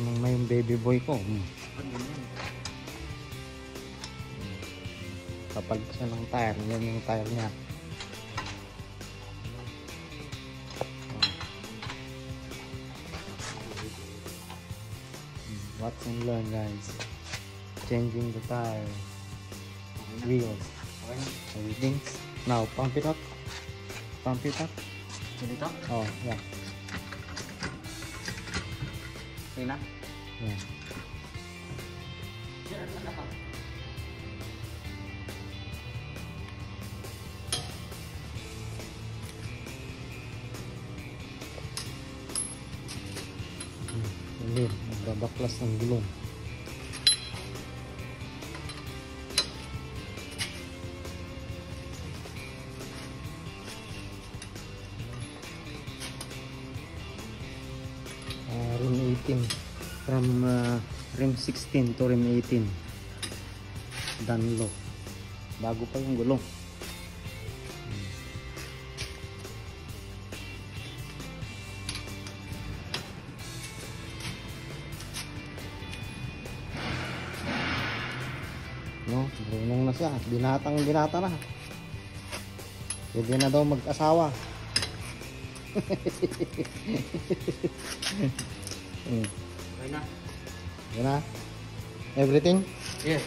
Tanong na yung baby boy ko. Kapag siya ng tire, yan yung tire niya. Watch and learn, guys. Changing the tire, wheels, everything. Now pump it up. Pump it up. Dito? Oh, yeah. Okay na? Yeah. Hindi, magbabaklas ng gulong. Rim 18 from rim 16 to rim 18 Dunlop. Bago pa yung gulong. No, marunong na siya. Binata na. Pwede na daw mag-asawa. Okay na? Yan na. Everything? Yes.